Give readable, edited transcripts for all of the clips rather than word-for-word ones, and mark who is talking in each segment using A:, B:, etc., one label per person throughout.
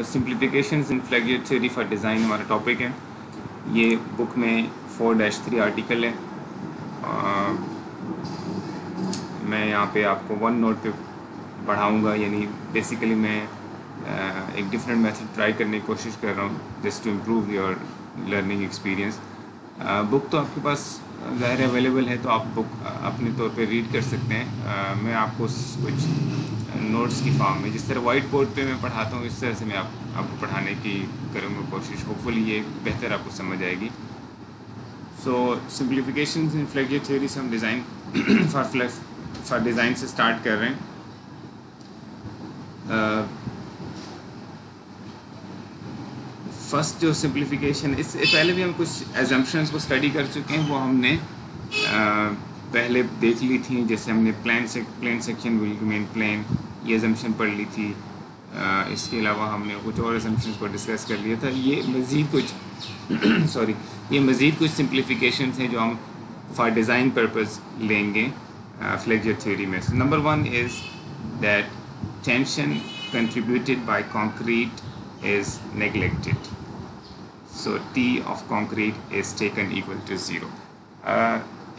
A: Simplifications in flagship theory for design हमारा topic है। ये बुक में 4-3 आर्टिकल है। मैं यहाँ पे आपको वन नोट पे पढ़ाऊँगा, यानी बेसिकली मैं एक डिफरेंट मेथड ट्राई करने की कोशिश कर रहा हूँ just to improve your learning experience. Book तो आपके पास ज़ाहिर अवेलेबल है, तो आप बुक अपने तौर पे रीड कर सकते हैं। मैं आपको कुछ नोट्स की फॉर्म में, जिस तरह वाइट बोर्ड पे मैं पढ़ाता हूँ, इस तरह से मैं आपको पढ़ाने की करूँगा कोशिश। होपफुली ये बेहतर आपको समझ आएगी। सो सिंप्लीफिकेशंस इन फ्लैगशिप थ्योरी से हम डिज़ाइन फॉर डिज़ाइन से स्टार्ट कर रहे हैं। फर्स्ट जो सिंप्लीफिकेशन, इससे पहले भी हम कुछ एजम्पशंस को स्टडी कर चुके हैं, वो हमने पहले देख ली थी। जैसे हमने plane section will remain plane, ये एजम्पशन पढ़ ली थी। इसके अलावा हमने कुछ और एजम्पशंस को डिस्कस कर लिया था। ये मज़ीद कुछ ये मज़ीद कुछ सिंप्लीफिकेशंस हैं जो हम फॉर डिज़ाइन पर्पस लेंगे फ्लैगशिप थ्योरी में। So, number 1 is that tension contributed by concrete is neglected. So T of concrete is taken equal to 0.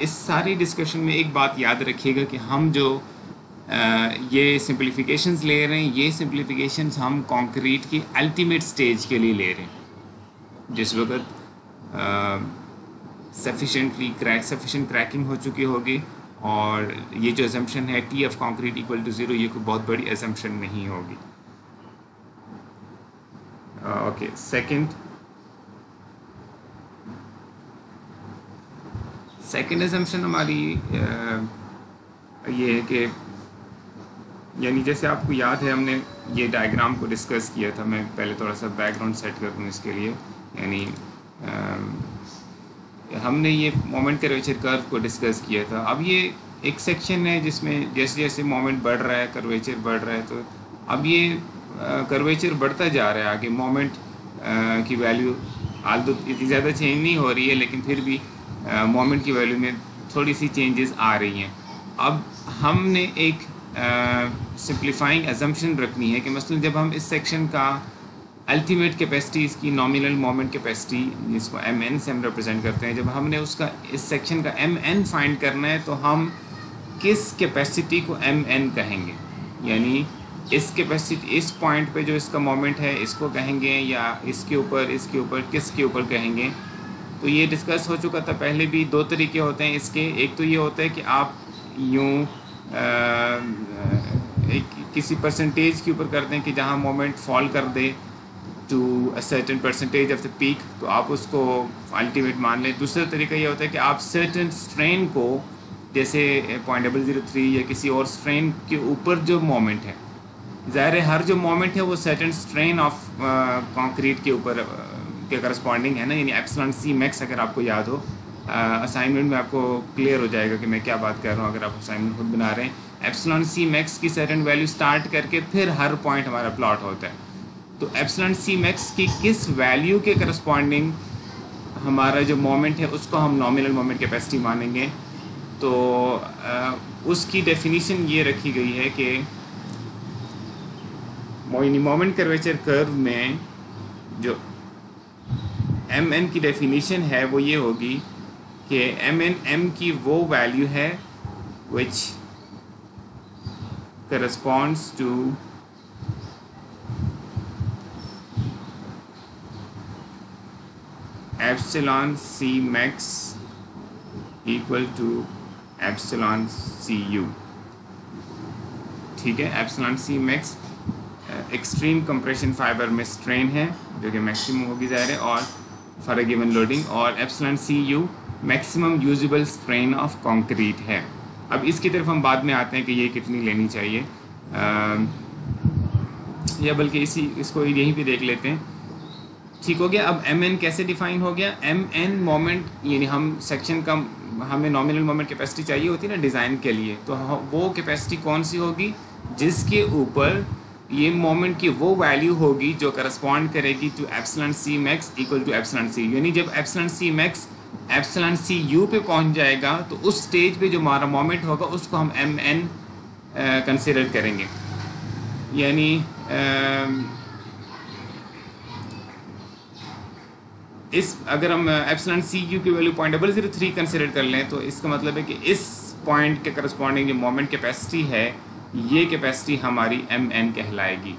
A: इस सारी डिस्कशन में एक बात याद रखिएगा कि हम जो ये सिंप्लीफिकेशंस ले रहे हैं, ये सिंप्लीफिकेशंस हम कंक्रीट की अल्टीमेट स्टेज के लिए ले रहे हैं, जिस वक्त सफिशिएंट क्रैकिंग हो चुकी होगी। और ये जो असम्पशन है T of concrete equal to 0, ये कोई बहुत बड़ी असम्पशन नहीं होगी। ओके, सेकंड असम्पशन हमारी ये है कि, यानी जैसे आपको याद है हमने ये डायग्राम को डिस्कस किया था। मैं पहले थोड़ा सा बैकग्राउंड सेट कर दूँ इसके लिए। यानी हमने ये मोमेंट कर्वेचर कर्व को डिस्कस किया था। अब ये एक सेक्शन है जिसमें जैसे जैसे मोमेंट बढ़ रहा है, कर्वेचर बढ़ रहा है, तो अब ये कर्वेचर बढ़ता जा रहा है आगे। मोमेंट की वैल्यू आल्दो इतनी ज़्यादा चेंज नहीं हो रही है, लेकिन फिर भी मोमेंट की वैल्यू में थोड़ी सी चेंजेस आ रही हैं। अब हमने एक सिंप्लीफाइंग असम्पशन रखनी है कि मसलन जब हम इस सेक्शन का अल्टीमेट कैपेसिटी, इसकी नॉमिनल मोमेंट कैपेसिटी, जिसको mn से हम रिप्रेजेंट करते हैं, जब हमने उसका इस सेक्शन का mn फाइंड करना है, तो हम किस कैपेसिटी को mn कहेंगे। यानी इस कैपेसिटी, इस पॉइंट पे जो इसका मोमेंट है, इसको कहेंगे, या इसके ऊपर किसके ऊपर कहेंगे। तो ये डिस्कस हो चुका था पहले भी। दो तरीके होते हैं इसके। एक तो ये होता है कि आप यूँ किसी परसेंटेज के ऊपर करते हैं कि जहाँ मोमेंट फॉल कर दे to a certain percentage of the peak, तो आप उसको अल्टीमेट मान लें। दूसरा तरीका ये होता है कि आप सर्टेन स्ट्रेन को, जैसे 0.003 या किसी और स्ट्रेन के ऊपर जो मोमेंट है, ज़ाहिर है हर जो मोमेंट है वो सर्टेन स्ट्रेन ऑफ कंक्रीट के ऊपर के करस्पॉन्डिंग है ना। यानी एप्सिलॉन सी मैक्स, अगर आपको याद हो, असाइनमेंट में आपको क्लियर हो जाएगा कि मैं क्या बात कर रहा हूँ अगर आप असाइनमेंट खुद बना रहे हैं। एप्सिलॉन सी मैक्स की सर्टेन वैल्यू स्टार्ट करके फिर हर पॉइंट हमारा प्लॉट होता है। तो एप्सिलॉन सी मैक्स की किस वैल्यू के करस्पॉन्डिंग हमारा जो मोमेंट है उसको हम नॉमिनल मोमेंट कैपेसिटी मानेंगे। तो उसकी डेफिनीशन ये रखी गई है कि मोमेंट कर्वेचर कर्व में जो mn की डेफिनीशन है वो ये होगी कि mn m की वो वैल्यू है which corresponds to epsilon c max equal to epsilon cu। ठीक है, एप्सिलॉन सी मैक्स एक्सट्रीम कंप्रेशन फाइबर में स्ट्रेन है जो कि मैक्सिमम होगी ज़ाहिर है, और फॉर अ गिवन लोडिंग, और epsilon C u maximum usable strain of concrete है। अब इसकी तरफ हम बाद में आते हैं कि ये कितनी लेनी चाहिए, या बल्कि इसको यहीं पे देख लेते हैं। ठीक हो गया। अब mn कैसे डिफाइन हो गया। mn मोमेंट, यानी हम सेक्शन का, हमें नॉमिनल मोमेंट कैपेसिटी चाहिए होती है ना डिज़ाइन के लिए, तो वो कैपेसिटी कौन सी होगी, जिसके ऊपर ये मोमेंट की वो वैल्यू होगी जो करस्पॉन्ड करेगी to epsilon C max equal to epsilon C. यानी जब एप्सिलॉन सी मैक्स एप्सिलॉन सी यू पे पहुंच जाएगा, तो उस स्टेज पे जो हमारा मोमेंट होगा उसको हम mn कंसिडर करेंगे। यानी इस अगर हम एप्सिलॉन सी यू की वैल्यू 0.003 कंसिडर कर लें तो इसका मतलब है कि इस पॉइंट के करस्पॉन्डिंग जो मोमेंट कैपेसिटी है, ये कैपेसिटी हमारी एम एन कहलाएगी।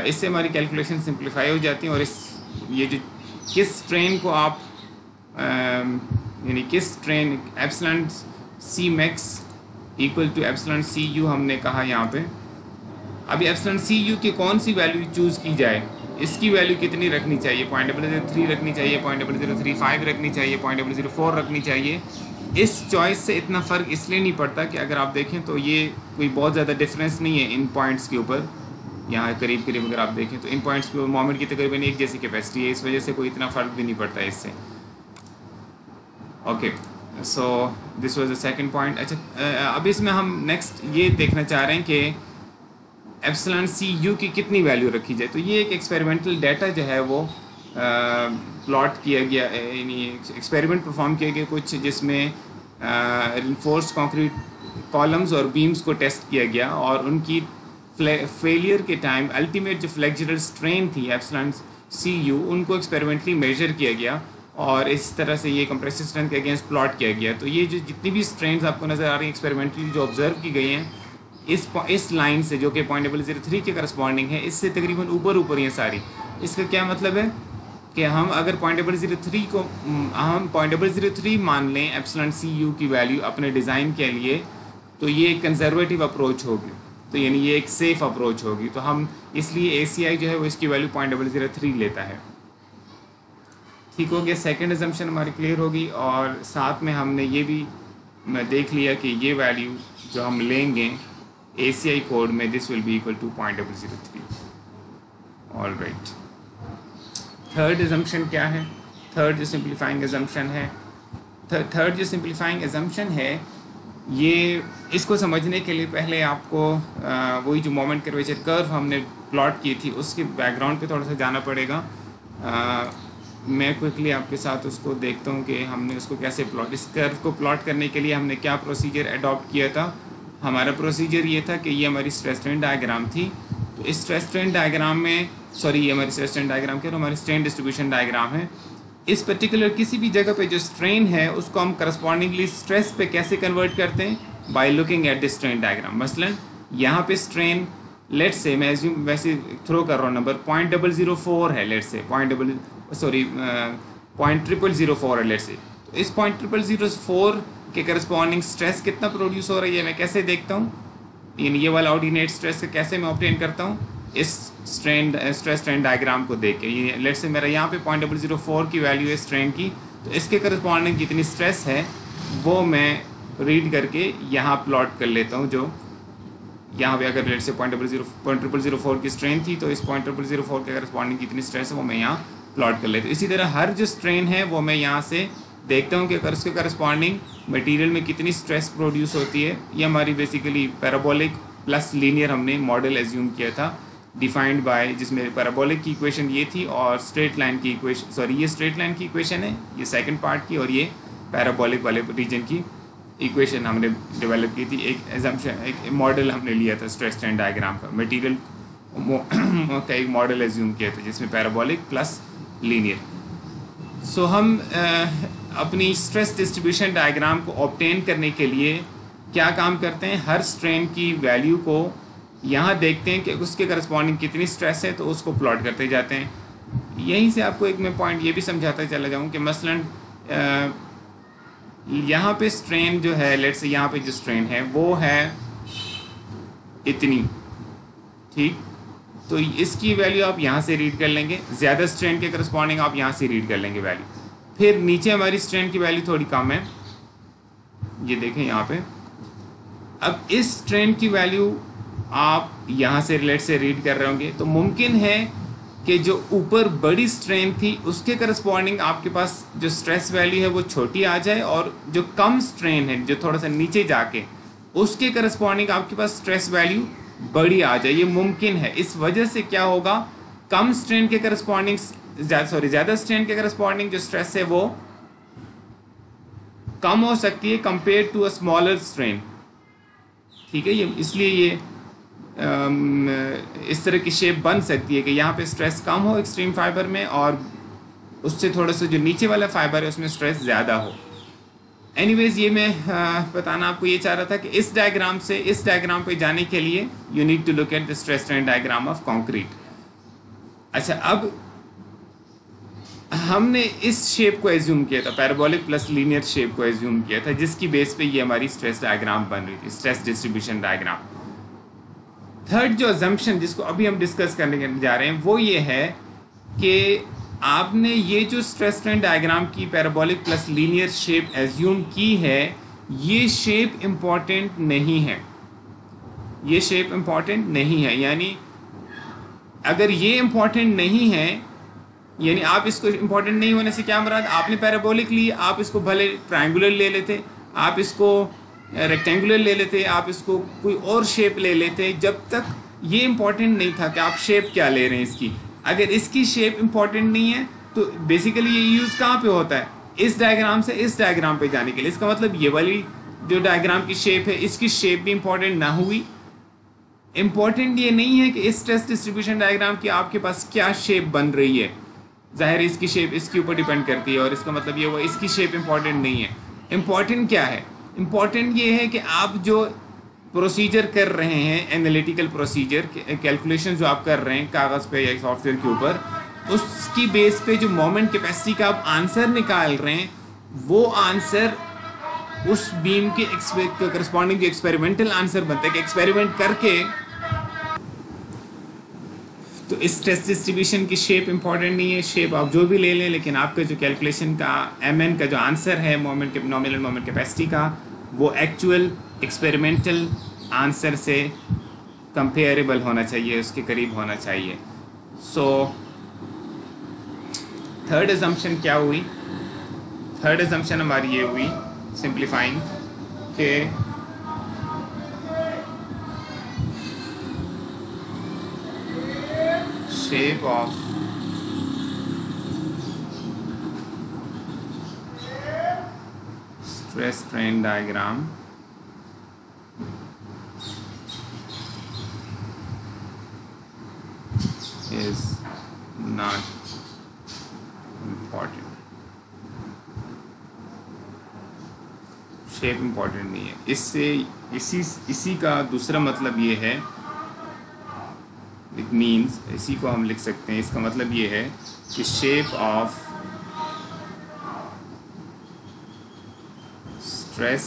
A: इससे हमारी कैलकुलेशन सिंप्लीफाई हो जाती है। और इस ये जो किस स्ट्रेन को आप यानी किस strain epsilon C max equal to epsilon C u हमने कहा यहाँ पे। अभी एप्सिलॉन सी यू की कौन सी वैल्यू चूज़ की जाए, इसकी वैल्यू कितनी रखनी चाहिए, 0.003 रखनी चाहिए, 0.035 रखनी चाहिए, 0.004 रखनी चाहिए। इस चॉइस से इतना फ़र्क इसलिए नहीं पड़ता कि अगर आप देखें तो ये कोई बहुत ज़्यादा डिफरेंस नहीं है इन पॉइंट्स के ऊपर। यहाँ करीब करीब अगर आप देखें तो इन पॉइंट्स के ऊपर मोमेंट की तकरीबन एक जैसी कैपेसिटी है, इस वजह से कोई इतना फ़र्क भी नहीं पड़ता है इससे। Okay, so this was the second point. अच्छा, अब इसमें हम नेक्स्ट ये देखना चाह रहे हैं कि एप्सिलॉन सी यू की कितनी वैल्यू रखी जाए। तो ये एक एक्सपेरिमेंटल डाटा जो है वो प्लॉट किया गया, यानी एक्सपेरिमेंट परफॉर्म किया गया कुछ, जिसमें रिइंफोर्स्ड कंक्रीट कॉलम्स और बीम्स को टेस्ट किया गया और उनकी फेलियर के टाइम अल्टीमेट जो फ्लेक्सुरल स्ट्रेन थी एप्सिलॉन सी यू, उनको एक्सपेरिमेंटली मेजर किया गया और इस तरह से ये कंप्रेसिव स्ट्रेंथ के अगेंस्ट प्लॉट किया गया। तो ये जो जितनी भी स्ट्रेंथ आपको नज़र आ रही हैं एक्सपेरिमेंटली जो ऑब्जर्व की गई हैं इस लाइन से, जो कि 0.003 के करस्पॉन्डिंग है, इससे तकरीबन ऊपर ये सारी। इसका क्या मतलब है कि हम अगर 0.003 को हम 0.003 मान लें एप्सिलॉन सी यू की वैल्यू अपने डिज़ाइन के लिए, तो ये एक कंजर्वेटिव अप्रोच होगी, तो यानी ये एक सेफ़ अप्रोच होगी। तो हम इसलिए ACI जो है वो इसकी वैल्यू 0.003 लेता है। ठीक हो गया, सेकंड अजम्पशन हमारी क्लियर होगी। और साथ में हमने ये भी देख लिया कि ये वैल्यू जो हम लेंगे ACI कोड में, this will be equal to 0.003। All right, third assumption क्या है? थर्ड जो सिंप्लीफाइंग अजम्पशन है, थर्ड जो सिंप्लीफाइंग अजम्पशन है, ये इसको समझने के लिए पहले आपको वही जो मोमेंट कर्वेचर कर्व हमने प्लॉट की थी उसके बैकग्राउंड पे थोड़ा सा जाना पड़ेगा। मैं क्विकली आपके साथ उसको देखता हूँ कि हमने उसको कैसे प्लॉट, इस कर्व को प्लॉट करने के लिए हमने क्या प्रोसीजर अडॉप्ट किया था। हमारा प्रोसीजर ये था कि ये हमारी स्ट्रेस स्ट्रेन डायग्राम थी। तो इस स्ट्रेस स्ट्रेन डायग्राम में, सॉरी ये हमारी स्ट्रेस स्ट्रेन डायग्राम क्या, हमारी स्ट्रेन डिस्ट्रीब्यूशन डायग्राम है। इस पर्टिकुलर किसी भी जगह पे जो स्ट्रेन है उसको हम करस्पॉन्डिंगली स्ट्रेस पे कैसे कन्वर्ट करते हैं, by looking at the strain diagram. मसलन यहाँ पे स्ट्रेन, लेट्स से मैं एज्यूम वैसे थ्रो कर रहा हूँ नंबर 0.004 है, लेट्स से 0.0004 है लेट्स से। तो इस 0.004 के करस्पॉन्डिंग स्ट्रेस कितना प्रोड्यूस हो रही है मैं कैसे देखता हूँ, ये वाला ऑर्डिनेट स्ट्रेस का कैसे मैं ऑब्टेन करता हूँ, इस स्ट्रेस स्ट्रेन डायग्राम को देख के। ये लेट्स से मेरा यहाँ पे 0.004 की वैल्यू है स्ट्रेन की, तो इसके करस्पॉन्डिंग कितनी स्ट्रेस है वो मैं रीड करके यहाँ प्लॉट कर लेता हूँ। जो यहाँ पे अगर लेट्स से 0.004 की स्ट्रेन थी, तो इस 0.004 के करस्पॉन्डिंग कितनी स्ट्रेस है वो मैं यहाँ प्लॉट कर लेता हूँ। इसी तरह हर जो स्ट्रेन है वो मैं यहाँ से देखता हूँ कि अगर उसके करस्पॉन्डिंग मटेरियल में कितनी स्ट्रेस प्रोड्यूस होती है। ये हमारी बेसिकली पैराबोलिक प्लस लीनियर हमने मॉडल एज्यूम किया था, डिफाइंड बाय, जिसमें पैराबोलिक की इक्वेशन ये थी और स्ट्रेट लाइन की इक्वेशन, सॉरी ये स्ट्रेट लाइन की इक्वेशन है ये सेकंड पार्ट की, और ये पैराबोलिक वाले रीजन की इक्वेशन हमने डेवलप की थी। एक एजम्पशन, एक मॉडल हमने लिया था स्ट्रेस स्ट्रेन डायग्राम का, मटेरियल का एक मॉडल एज्यूम किया था जिसमें पैराबोलिक प्लस लीनियर। सो हम अपनी स्ट्रेस डिस्ट्रीब्यूशन डायग्राम को ऑब्टेन करने के लिए क्या काम करते हैं, हर स्ट्रेन की वैल्यू को यहाँ देखते हैं कि उसके करस्पॉन्डिंग कितनी स्ट्रेस है, तो उसको प्लॉट करते जाते हैं। यहीं से आपको एक मैं पॉइंट ये भी समझाता चला जाऊँ कि मसलन यहाँ पे स्ट्रेन जो है, लेट्स से यहाँ पे जो स्ट्रेन है वो है इतनी, ठीक, तो इसकी वैल्यू आप यहाँ से रीड कर लेंगे, ज़्यादा स्ट्रेन के करस्पॉन्डिंग आप यहाँ से रीड कर लेंगे वैल्यू। फिर नीचे हमारी स्ट्रेन की वैल्यू थोड़ी कम है, ये देखें यहाँ पे। अब इस स्ट्रेन की वैल्यू आप यहाँ से लेट से रीड कर रहे होंगे, तो मुमकिन है कि जो ऊपर बड़ी स्ट्रेन थी उसके करस्पॉन्डिंग आपके पास जो स्ट्रेस वैल्यू है वो छोटी आ जाए, और जो कम स्ट्रेन है जो थोड़ा सा नीचे जाके उसके करस्पॉन्डिंग आपके पास स्ट्रेस वैल्यू बड़ी आ जाए, ये मुमकिन है। इस वजह से क्या होगा, कम स्ट्रेन के करस्पॉन्डिंग, ज़्यादा स्ट्रेन के करस्पॉन्डिंग जो स्ट्रेस है वो कम हो सकती है compare to a smaller strain, ठीक है। ये इसलिए ये इस तरह की शेप बन सकती है कि यहाँ पे स्ट्रेस कम हो एक्सट्रीम फाइबर में, और उससे थोड़ा सा जो नीचे वाला फाइबर है उसमें स्ट्रेस ज़्यादा हो। एनीवेज ये मैं बताना आपको ये चाह रहा था कि इस डायग्राम से इस डायग्राम पे जाने के लिए you need to look at the stress strain diagram of concrete. अच्छा, अब हमने इस शेप को एज्यूम किया था, पैराबोलिक प्लस लीनियर शेप को एज्यूम किया था, जिसकी बेस पे ये हमारी स्ट्रेस डायग्राम बन रही थी, स्ट्रेस डिस्ट्रीब्यूशन डायग्राम। थर्ड जो अजम्पशन जिसको अभी हम डिस्कस करने जा रहे हैं वो ये है कि आपने ये जो स्ट्रेस स्ट्रेन डायग्राम की parabolic plus linear shape assume की है, ये शेप इम्पॉर्टेंट नहीं है, ये शेप इम्पॉर्टेंट नहीं है। यानी अगर ये इम्पॉर्टेंट नहीं है, यानी आप इसको इम्पॉर्टेंट नहीं होने से क्या मुराद, आपने पैराबोलिक ली, आप इसको भले ट्रायंगुलर ले लेते, आप इसको रेक्टेंगुलर ले लेते, आप इसको कोई और शेप ले लेते, जब तक ये इम्पॉर्टेंट नहीं था कि आप शेप क्या ले रहे हैं इसकी। अगर इसकी शेप इम्पॉर्टेंट नहीं है तो बेसिकली ये यूज़ कहाँ पे होता है, इस डायग्राम से इस डायग्राम पे जाने के लिए। इसका मतलब ये वाली जो डायग्राम की शेप है इसकी शेप भी इम्पॉर्टेंट ना हुई। इम्पॉर्टेंट ये नहीं है कि इस स्ट्रेस डिस्ट्रीब्यूशन डायग्राम की आपके पास क्या शेप बन रही है, ज़ाहिर है इसकी शेप इसके ऊपर डिपेंड करती है, और इसका मतलब ये हुआ इसकी शेप इम्पॉर्टेंट नहीं है। इम्पॉर्टेंट क्या है, इम्पॉर्टेंट ये है कि आप जो प्रोसीजर कर रहे हैं, एनालिटिकल प्रोसीजर, कैलकुलेशन जो आप कर रहे हैं कागज़ पे या सॉफ्टवेयर के ऊपर, उसकी बेस पे जो मोमेंट कैपेसिटी का आप आंसर निकाल रहे हैं, वो आंसर उस बीम के करस्पॉन्डिंग जो एक्सपेरिमेंटल आंसर बनता है कि एक्सपेरिमेंट करके, तो इस स्ट्रेस डिस्ट्रीब्यूशन की शेप इंपॉर्टेंट नहीं है, शेप आप जो भी ले लें, लेकिन आपका जो कैलकुलेशन का mn का जो आंसर है मोमेंट के नॉमिनल मोमेंट कैपेसिटी का, वो एक्चुअल एक्सपेरिमेंटल आंसर से कंपेरेबल होना चाहिए, उसके करीब होना चाहिए। सो थर्ड अजम्पशन क्या हुई, थर्ड अजम्पशन हमारी ये हुई सिंप्लीफाइंग के shape of stress strain diagram is not important, shape important नहीं है। इससे इसी का दूसरा मतलब ये है, इट मीन्स, इसी को हम लिख सकते हैं, इसका मतलब ये है कि शेप ऑफ स्ट्रेस,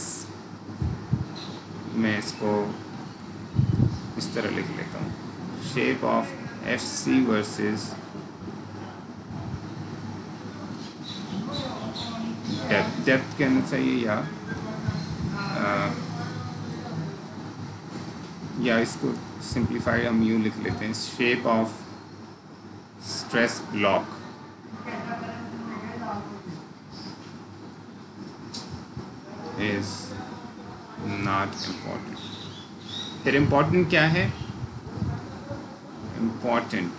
A: मैं इसको इस तरह लिख लेता हूँ, shape of FC versus depth कहना चाहिए, या इसको सिंप्लीफाइड हम यूँ लिख लेते हैं, shape of stress block is not important. फिर इम्पॉर्टेंट क्या है, इम्पॉर्टेंट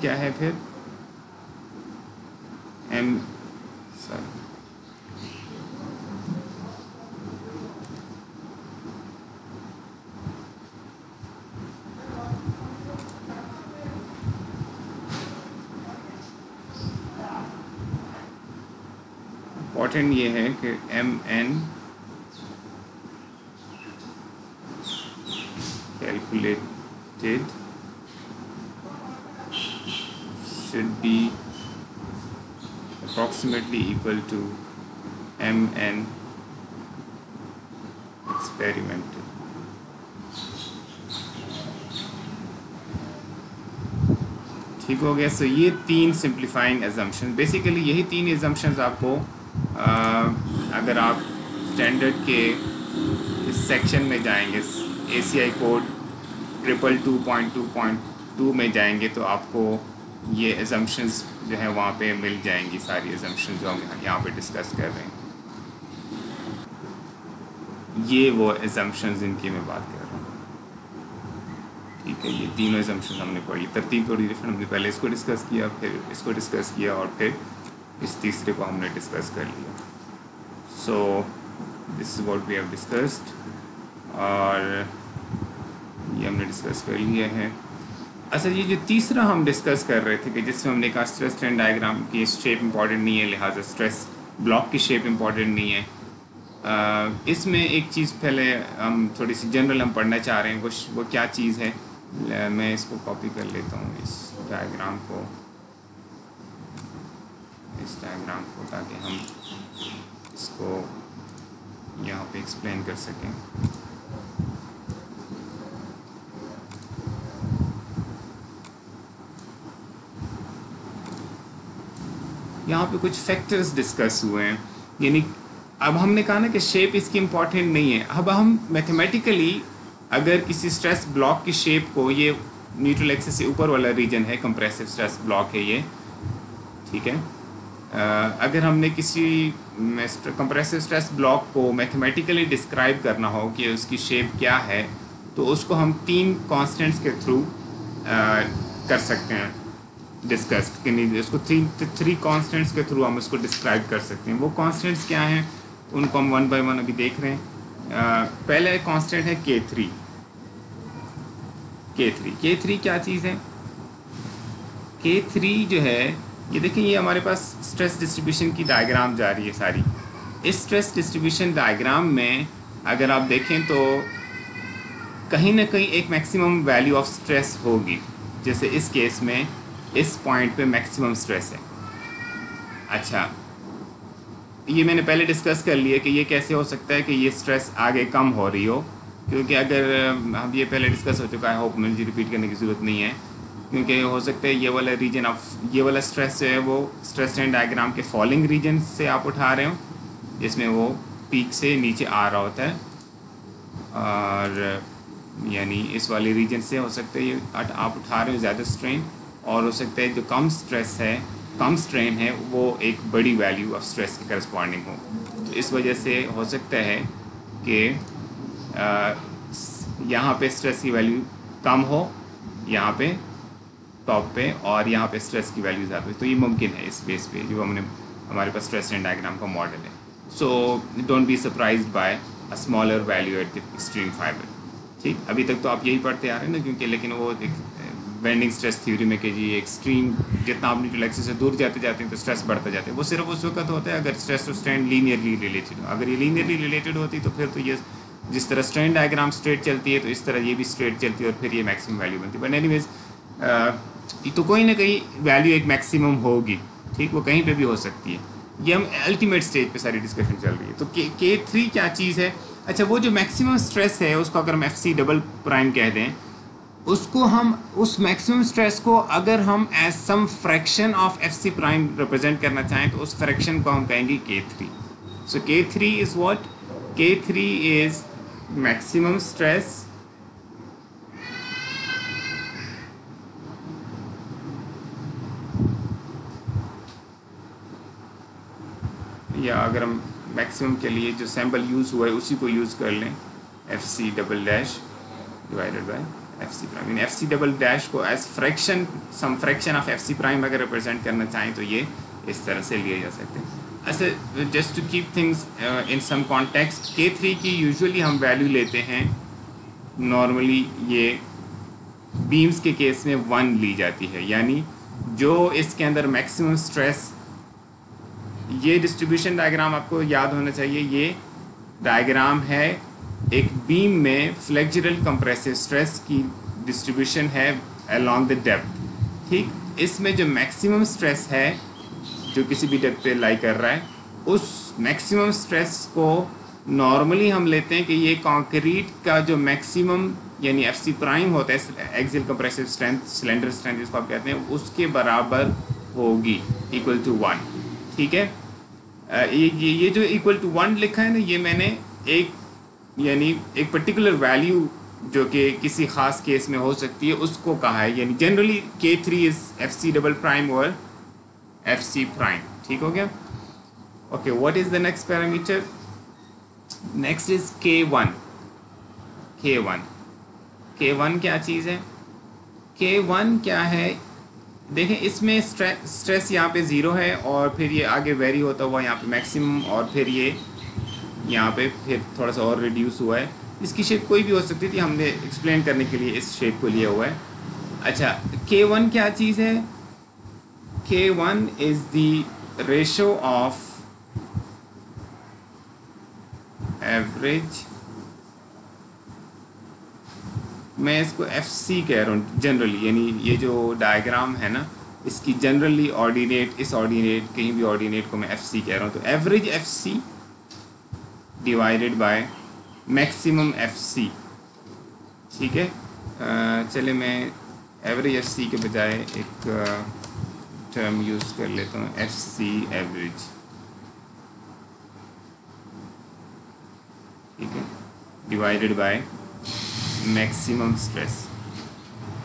A: क्या है फिर, इम्पॉर्टेंट ये है कि MN calculated should be approximately equal to MN experimental। ठीक हो गया। सो ये तीन सिंप्लीफाइंग एजम्पशन, बेसिकली यही तीन एजम्पशंस आपको अगर आप स्टैंडर्ड के इस सेक्शन में जाएंगे, ACI कोड 222.2.2 में जाएंगे, तो आपको ये एजम्पशंस जो है वहाँ पे मिल जाएंगी, सारी एजम्पशंस जो हम यहाँ पे डिस्कस कर रहे हैं। ये वो एजम्पशंस इनकी मैं बात कर रहा हूँ, ठीक है। ये तीनों एजम्पशंस हमने पढ़ी, तरतीब थोड़ी डिफरेंट, हमने पहले इसको डिस्कस किया, फिर इसको डिस्कस किया, और फिर इस तीसरे को हमने डिस्कस कर लिया। So this is what we have discussed, और ये हमने डिस्कस कर लिया है। अच्छा, ये जो तीसरा हम डिस्कस कर रहे थे कि जिसमें हमने कहा स्ट्रेस स्ट्रेन डायग्राम की शेप इंपॉर्टेंट नहीं है, लिहाजा स्ट्रेस ब्लॉक की शेप इंपॉर्टेंट नहीं है। इसमें एक चीज़ पहले हम थोड़ी सी जनरल हम पढ़ना चाह रहे हैं, वो क्या चीज़ है। मैं इसको कॉपी कर लेता हूँ इस डायग्राम को ताकि हम इसको यहाँ पे एक्सप्लेन कर सकें। यहाँ पे कुछ फैक्टर्स डिस्कस हुए हैं, यानी अब हमने कहा ना कि शेप इसकी इम्पॉर्टेंट नहीं है। अब हम मैथमेटिकली अगर किसी स्ट्रेस ब्लॉक की शेप को, ये न्यूट्रल एक्सिस से ऊपर वाला रीजन है, कंप्रेसिव स्ट्रेस ब्लॉक है ये, ठीक है। अगर हमने किसी कंप्रेसिव स्ट्रेस ब्लॉक को मैथमेटिकली डिस्क्राइब करना हो कि उसकी शेप क्या है, तो उसको हम 3 कांस्टेंट्स के थ्रू कर सकते हैं डिस्कस, कि नहीं उसको 3 कांस्टेंट्स के थ्रू हम उसको डिस्क्राइब कर सकते हैं। वो कांस्टेंट्स क्या हैं, उनको हम 1 बाय 1 अभी देख रहे हैं। पहला कांस्टेंट है K3। K3 क्या चीज़ है? K3 जो है, ये देखें, ये हमारे पास स्ट्रेस डिस्ट्रीब्यूशन की डायग्राम जा रही है सारी। इस स्ट्रेस डिस्ट्रीब्यूशन डायग्राम में अगर आप देखें तो कहीं ना कहीं एक मैक्सिमम वैल्यू ऑफ स्ट्रेस होगी। जैसे इस केस में इस पॉइंट पे मैक्सिमम स्ट्रेस है। अच्छा, ये मैंने पहले डिस्कस कर लिया कि ये कैसे हो सकता है कि ये स्ट्रेस आगे कम हो रही हो, क्योंकि अगर हम, ये पहले डिस्कस हो चुका है, होप मुझे रिपीट करने की ज़रूरत नहीं है, क्योंकि हो सकता है ये वाला रीजन ऑफ, ये वाला स्ट्रेस जो है वो स्ट्रेस स्ट्रेन डायग्राम के फॉलिंग रीजन से आप उठा रहे हो, जिसमें वो पीक से नीचे आ रहा होता है, और यानी इस वाले रीजन से हो सकता है ये आप उठा रहे हो ज़्यादा स्ट्रेन, और हो सकता है जो कम स्ट्रेस है, कम स्ट्रेन है, वो एक बड़ी वैल्यू ऑफ स्ट्रेस के करस्पॉन्डिंग हो। तो इस वजह से हो सकता है कि यहाँ पे स्ट्रेस की वैल्यू कम हो, यहाँ पे टॉप पे, और यहाँ पे स्ट्रेस की वैल्यू ज़्यादा हो। तो ये मुमकिन है इस बेस पे जो हमने, हमारे पास स्ट्रेस एंड डायग्राम का मॉडल है। So don't be surprised bye a smaller value at the extreme fibre. ठीक, अभी तक तो आप यही पढ़ते आ रहे हैं ना, क्योंकि लेकिन वो बेंडिंग स्ट्रेस थ्योरी में कि जी एक्सट्रीम, जितना आप न्यूट्रल एक्सिस से दूर जाते जाते हैं तो स्ट्रेस बढ़ता जाता है। वो सिर्फ उस वक्त होता है अगर स्ट्रेस और स्ट्रेन लीनियरली रिलेटेड हो। अगर ये लीनियरली रिलेटेड होती तो फिर तो ये, जिस तरह स्ट्रेन डायग्राम स्ट्रेट चलती है तो इस तरह ये भी स्ट्रेट चलती है, और फिर ये मैक्सिमम वैल्यू बनती है। बट एनीवेज, तो कोई ना कहीं वैल्यू एक मैक्सिमम होगी, ठीक, वो कहीं पे भी हो सकती है। ये हम अल्टीमेट स्टेज पे सारी डिस्कशन चल रही है। तो K3 क्या चीज़ है? अच्छा, वो जो मैक्सिमम स्ट्रेस है उसको अगर हम FC डबल प्राइम कह दें, उसको हम, उस मैक्सिमम स्ट्रेस को अगर हम as some fraction of FC prime represent करना चाहें तो उस फ्रैक्शन को हम कहेंगे K3। So K3 is what? K3 is maximum stress या अगर हम मैक्सिमम के लिए जो सैम्पल यूज़ हुआ है उसी को यूज़ कर लें, FC double dash divided by FC prime. इन FC डबल डैश को as fraction, some fraction of FC prime अगर रिप्रेजेंट करना चाहें तो ये इस तरह से लिए जा सकते हैं। अच्छा, just to keep things in some context, K3 की यूजुअली हम वैल्यू लेते हैं, नॉर्मली ये बीम्स के केस में 1 ली जाती है, यानी जो इसके अंदर मैक्सिमम स्ट्रेस, ये डिस्ट्रीब्यूशन डायग्राम आपको याद होना चाहिए। ये डायग्राम है एक बीम में फ्लेक्सुरल कंप्रेसिव स्ट्रेस की डिस्ट्रीब्यूशन है अलोंग द डेप्थ। ठीक, इसमें जो मैक्सिमम स्ट्रेस है जो किसी भी डेप्थ पे लाई कर रहा है, उस मैक्सिमम स्ट्रेस को नॉर्मली हम लेते हैं कि ये कंक्रीट का जो मैक्सिमम यानी FC प्राइम होता है, axial compressive strength, cylinder strength जिसको आप कहते हैं, उसके बराबर होगी, इक्वल टू 1। ठीक है, ये जो इक्वल टू 1 लिखा है ना, ये मैंने एक, यानी एक पर्टिकुलर वैल्यू जो कि किसी ख़ास केस में हो सकती है उसको कहा है। यानी generally K3 is FC double prime और FC प्राइम। ठीक हो गया? Okay, what is the next parameter? Next is K1। K1 क्या चीज़ है? K1 क्या है? देखें, इसमें स्ट्रेस यहाँ पे 0 है, और फिर ये आगे वेरी होता हुआ यहाँ पे मैक्सिमम, और फिर ये यहाँ पे फिर थोड़ा सा और रिड्यूस हुआ है। इसकी शेप कोई भी हो सकती थी, हमने एक्सप्लेन करने के लिए इस शेप को लिया हुआ है। अच्छा, K1 क्या चीज़ है? K1 is the ratio of average, मैं इसको FC कह रहा हूँ जनरली, यानी ये जो डायग्राम है ना इसकी जनरली ऑर्डिनेट, इस ऑर्डिनेट कहीं भी ऑर्डिनेट को मैं FC कह रहा हूँ, तो average FC divided by maximum FC। ठीक है, चले मैं एवरेज FC के बजाय एक टर्म यूज़ कर लेता हूँ, FC एवरेज। ठीक है, डिवाइडेड बाय मैक्सिमम स्ट्रेस,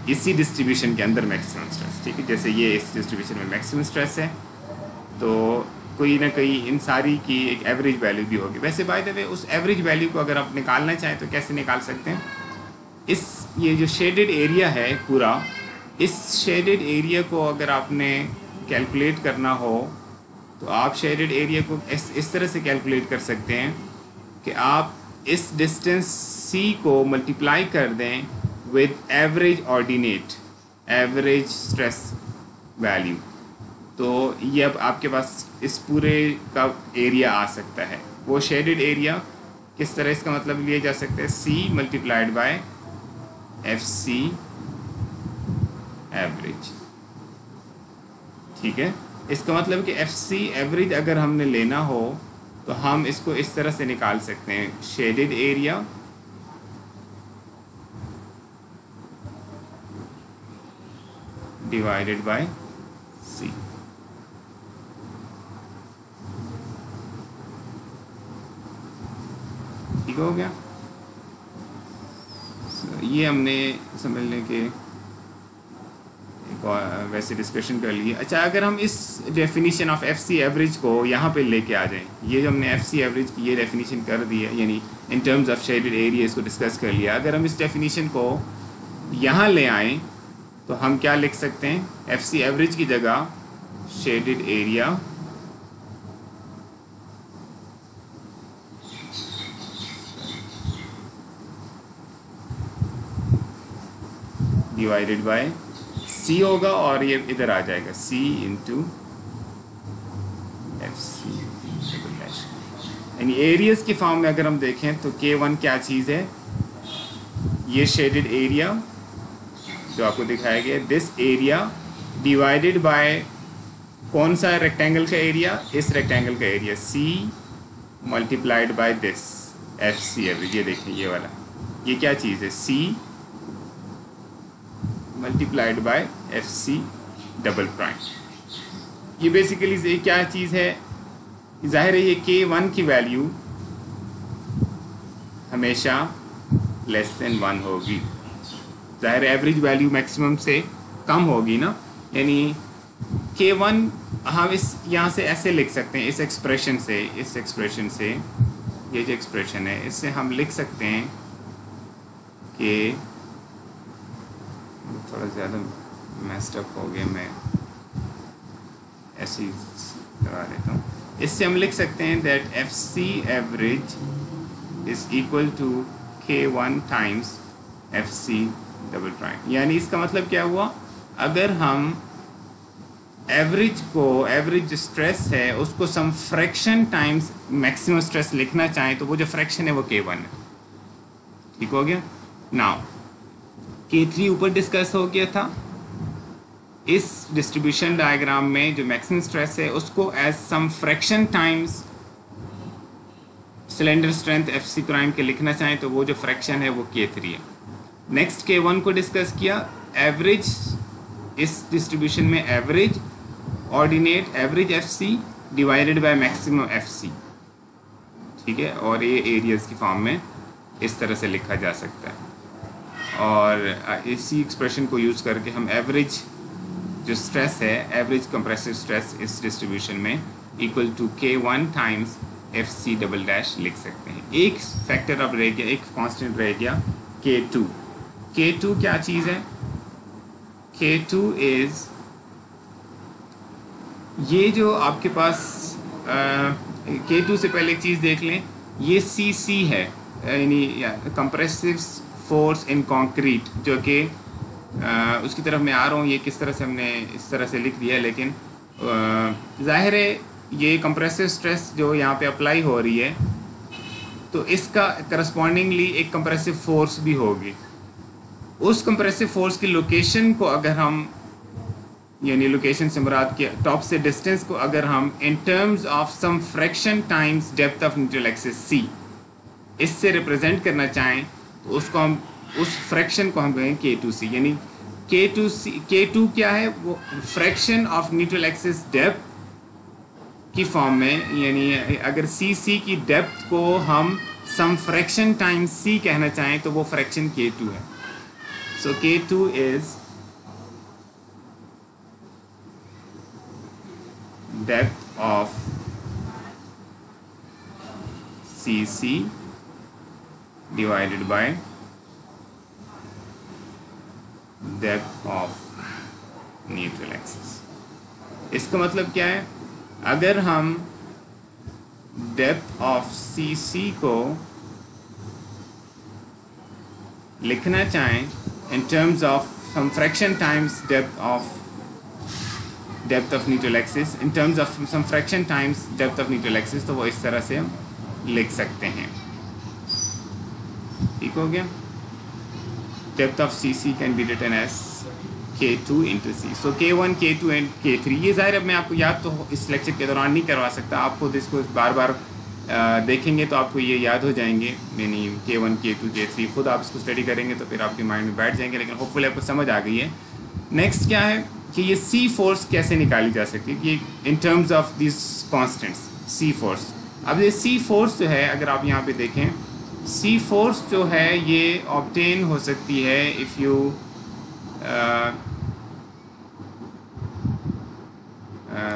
A: इसी डिस्ट्रीब्यूशन के अंदर मैक्सिमम स्ट्रेस। ठीक है, जैसे ये इस डिस्ट्रीब्यूशन में मैक्सिमम स्ट्रेस है तो कोई ना कोई इन सारी की एक एवरेज वैल्यू भी होगी। वैसे बाय द वे उस एवरेज वैल्यू को अगर आप निकालना चाहें तो कैसे निकाल सकते हैं? इस ये जो शेडेड एरिया है पूरा, इस शेडेड एरिया को अगर आपने कैलकुलेट करना हो तो आप शेडेड एरिया को इस तरह से कैलकुलेट कर सकते हैं कि आप इस डिस्टेंस C को मल्टीप्लाई कर दें with average ordinate, average stress value, तो ये अब आपके पास इस पूरे का एरिया आ सकता है। वो शेडेड एरिया किस तरह इसका मतलब लिया जा सकता है? C multiplied by FC average. ठीक है, इसका मतलब कि FC एवरेज अगर हमने लेना हो तो हम इसको इस तरह से निकाल सकते हैं, shaded area divided by C। ठीक हो गया? ये हमने समझ लें कि वैसे डिस्कशन कर लिए। अच्छा, अगर हम इस डेफिनेशन ऑफ FC एवरेज को यहाँ पे लेके आ जाएं, ये जो हमने FC एवरेज की ये डेफिनेशन कर दी है, यानी इन टर्म्स ऑफ शेडेड एरिया इसको डिस्कस कर लिया, अगर हम इस डेफिनेशन को यहाँ ले आएँ तो हम क्या लिख सकते हैं? FC एवरेज की जगह shaded area divided by C होगा और ये इधर आ जाएगा C इंटू FC, यानी एरियाज की फॉर्म में अगर हम देखें तो K1 क्या चीज़ है? ये शेडेड एरिया जो आपको दिखाया गया, दिस एरिया डिवाइडेड बाय कौन सा रेक्टेंगल का एरिया? इस रेक्टेंगल का area C multiplied by this FC average. ये देखिए ये वाला, ये क्या चीज़ है? C multiplied by FC double prime. ये बेसिकली ये क्या चीज़ है? जाहिर है ये K1 की वैल्यू हमेशा लेस देन 1 होगी, जाहिर है एवरेज वैल्यू मैक्सिमम से कम होगी ना, यानी K1 हम इस यहाँ से ऐसे लिख सकते हैं, इस एक्सप्रेशन से, ये जो एक्सप्रेशन है इससे हम लिख सकते हैं कि थोड़ा ज़्यादा मेस्ड अप हो गया, मैं ऐसे ही लगा देता हूँ। इससे हम लिख सकते हैं that FC average is equal to K1 times FC double prime. यानी इसका मतलब क्या हुआ? अगर हम एवरेज को, एवरेज जो स्ट्रेस है उसको some fraction times maximum stress लिखना चाहें तो वो जो फ्रैक्शन है वो K1 है। ठीक हो गया? नाउ K3 ऊपर डिस्कस हो गया था। इस डिस्ट्रीब्यूशन डायग्राम में जो मैक्सिमम स्ट्रेस है उसको as some fraction times cylinder strength FC prime के लिखना चाहें तो वो जो फ्रैक्शन है वो K3 है। नेक्स्ट K1 को डिस्कस किया, एवरेज, इस डिस्ट्रीब्यूशन में average ordinate average FC divided by maximum FC। ठीक है, और ये एरियाज की फॉर्म में इस तरह से लिखा जा सकता है, और इसी एक्सप्रेशन को यूज़ करके हम एवरेज जो स्ट्रेस है, एवरेज कंप्रेसिव स्ट्रेस इस डिस्ट्रीब्यूशन में equal to K1 times FC double dash लिख सकते हैं। एक फैक्टर अब रह गया, एक कांस्टेंट रह गया K2। K2 क्या चीज़ है? K2 इज़ ये जो आपके पास K2 से पहले एक चीज़ देख लें, ये CC है, यानी कंप्रेसिव फोर्स इन कंक्रीट, जो कि उसकी तरफ मैं आ रहा हूँ। ये किस तरह से हमने इस तरह से लिख दिया, लेकिन ज़ाहिर है ये कंप्रेसिव स्ट्रेस जो यहाँ पे अप्लाई हो रही है तो इसका करस्पॉन्डिंगली एक कंप्रेसिव फोर्स भी होगी। उस कंप्रेसिव फोर्स की लोकेशन को अगर हम, यानी लोकेशन से मुराद के टॉप से डिस्टेंस को अगर हम in terms of some fraction times depth of neutral axis C इससे रिप्रेजेंट करना चाहें तो उसको हम, उस फ्रैक्शन को हम कहें K2C, यानी K2 क्या है, वो fraction of neutral axis depth की फॉर्म में, यानी अगर CC की डेप्थ को हम सम फ्रैक्शन टाइम्स C कहना चाहें तो वो फ्रैक्शन K2 है। सो K2 is depth of CC divided by depth of neutral axis। इसका मतलब क्या है, अगर हम डेप्थ ऑफ CC को लिखना चाहें in terms of some fraction times depth of neutral axis, in terms of some fraction times depth of neutral axis, तो वो इस तरह से हम लिख सकते हैं। ठीक हो गया। Depth of CC can be written as K2 into C। So K1, K2 and K3। ये ज़ाहिर अब मैं आपको याद तो इस लेक्चर के दौरान नहीं करवा सकता, आप खुद इसको बार बार देखेंगे तो आपको ये याद हो जाएंगे, यानी K1, K2, K3 खुद आप इसको स्टडी करेंगे तो फिर आपके माइंड में बैठ जाएंगे, लेकिन होपफुली आपको समझ आ गई है। नेक्स्ट क्या है कि ये C फोर्स कैसे निकाली जा सकती है, कि इन terms of this constants C force. अब ये C फोर्स जो है, अगर आप यहाँ पे देखें, C फोर्स जो है ये ऑब्टेन हो सकती है इफ़ यू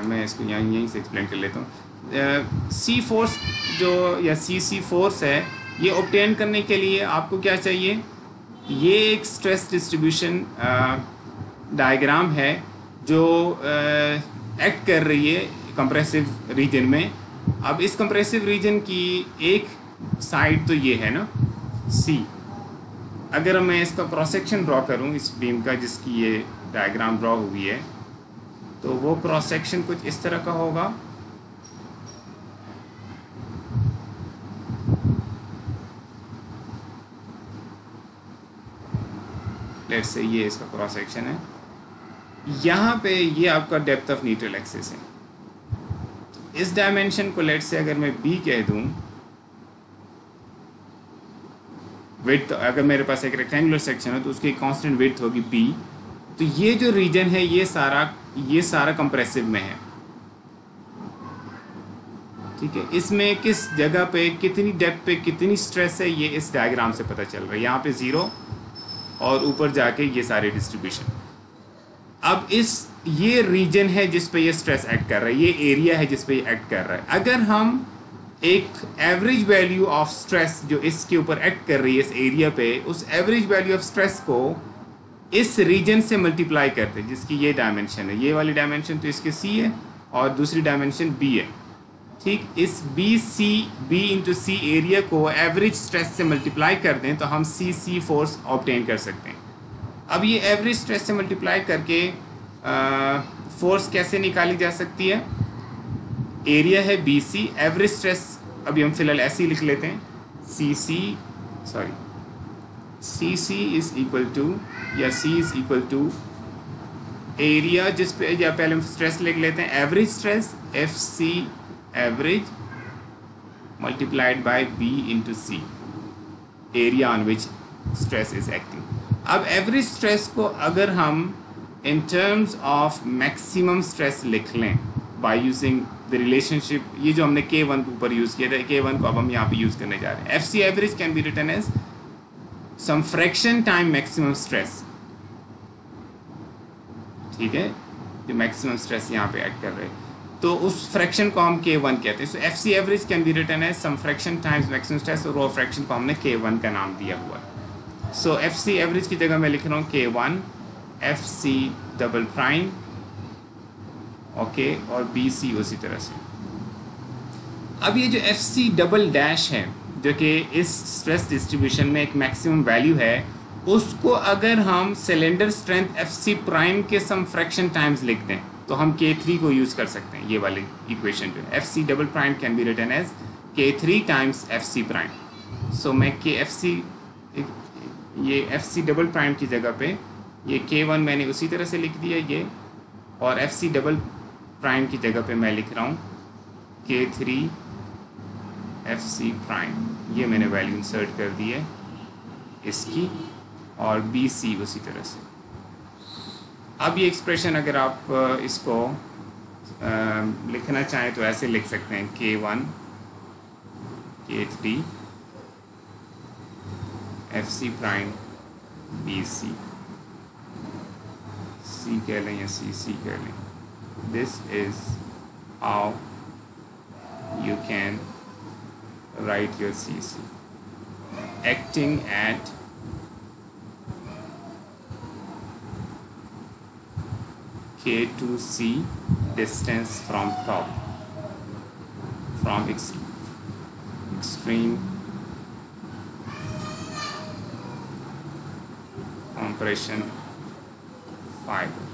A: मैं इसको यहीं से एक्सप्लेन कर लेता हूँ। C फोर्स जो या CC फोर्स है, ये ऑब्टेन करने के लिए आपको क्या चाहिए, ये एक स्ट्रेस डिस्ट्रीब्यूशन डायग्राम है जो एक्ट कर रही है कंप्रेसिव रीजन में। अब इस कंप्रेसिव रीजन की एक साइड तो ये है ना C, अगर मैं इसका क्रॉस सेक्शन ड्रॉ करूं इस बीम का जिसकी ये डायग्राम ड्रॉ हुई है, तो वो क्रॉस सेक्शन कुछ इस तरह का होगा। लेट्स से ये इसका क्रॉस सेक्शन है, यहाँ पे ये आपका डेप्थ ऑफ न्यूट्रल एक्सिस है। इस डायमेंशन को लेट्स से अगर मैं B कह दूं, विड्थ, अगर मेरे पास एक रेक्टेंगुलर सेक्शन है तो उसकी कांस्टेंट विड्थ होगी B, तो ये जो रीजन है ये सारा कंप्रेसिव में है। ठीक है, इसमें किस जगह पे कितनी डेप्थ पे कितनी स्ट्रेस है ये इस डायग्राम से पता चल रहा है। यहाँ पे 0 और ऊपर जाके ये सारे डिस्ट्रीब्यूशन। अब ये रीजन है जिस पे ये स्ट्रेस एक्ट कर रहा है, ये एरिया है जिस पे ये एक्ट कर रहा है। अगर हम एक एवरेज वैल्यू ऑफ स्ट्रेस जो इसके ऊपर एक्ट कर रही है इस एरिया पे, उस एवरेज वैल्यू ऑफ स्ट्रेस को इस रीजन से मल्टीप्लाई करते हैं जिसकी ये डायमेंशन है, ये वाली डायमेंशन तो इसके C है और दूसरी डायमेंशन B है। ठीक, इस B इंटू C एरिया को एवरेज स्ट्रेस से मल्टीप्लाई कर दें तो हम CC फोर्स ऑब्टेन कर सकते हैं। अब ये एवरेज स्ट्रेस से मल्टीप्लाई करके फोर्स कैसे निकाली जा सकती है, एरिया है BC, एवरेज स्ट्रेस अभी हम फिलहाल ऐसे ही लिख लेते हैं, CC इज इक्वल टू, या C is equal to area जिस पे, या पहले हम स्ट्रेस लिख लेते हैं, average stress FC average multiplied by B into C, area on which stress is acting. अब एवरेज स्ट्रेस को अगर हम in terms of maximum stress लिख लें बाय यूजिंग द रिलेशनशिप, ये जो हमने K1 के ऊपर यूज़ किया था, K1 को अब हम यहाँ पे यूज़ करने जा रहे हैं। FC average can be written as some fraction time maximum stress. ठीक है, जो मैक्सिमम स्ट्रेस यहाँ पे ऐड कर रहे हैं तो उस फ्रैक्शन को हम K1 कहते हैं। So FC average can be written as some fraction times maximum stress, और वो फ्रैक्शन को हमने K1 का नाम दिया हुआ है। सो FC एवरेज की जगह मैं लिख रहा हूँ K1 FC double prime, okay, और BC उसी तरह से। अब ये जो FC डबल डैश है जो कि इस स्ट्रेस डिस्ट्रीब्यूशन में एक मैक्सिमम वैल्यू है, उसको अगर हम cylinder strength F C prime के सम फ्रैक्शन टाइम्स लिख दें तो हम K3 को यूज़ कर सकते हैं। ये वाली इक्वेशन जो F C double prime can be written as K3 times F C prime. So मैं ये एफ सी डबल प्राइम की जगह पे ये K1 मैंने उसी तरह से लिख दिया ये, और एफ सी डबल प्राइम की जगह पे मैं लिख रहा हूँ K3 एफ सी प्राइम। ये मैंने वैल्यू इंसर्ट कर दी है इसकी, और बी सी उसी तरह से। अब ये एक्सप्रेशन अगर आप इसको लिखना चाहें तो ऐसे लिख सकते हैं K1 K3 F C prime B C, C कह लें या सी कह लें। This is how you can write your CC acting at K2C distance from top, from extreme compression fibre.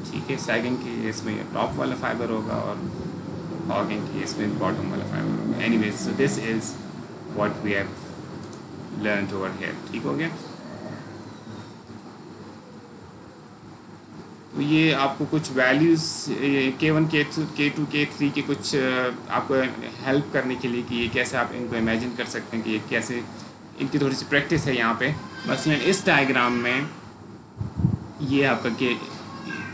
A: ठीक है, सेकंड के केस में टॉप वाला फाइबर होगा और हॉगिंग के केस में बॉटम वाला फाइबर होगा। Anyways, so this is what we have learned over here. ठीक हो गया। तो ये आपको कुछ वैल्यूज़ K1 K2 K3 के कुछ आपको हेल्प करने के लिए कि ये कैसे आप इनको इमेजिन कर सकते हैं कि ये कैसे, इनकी थोड़ी सी प्रैक्टिस है यहाँ पे। मसलन इस डायग्राम में ये आपका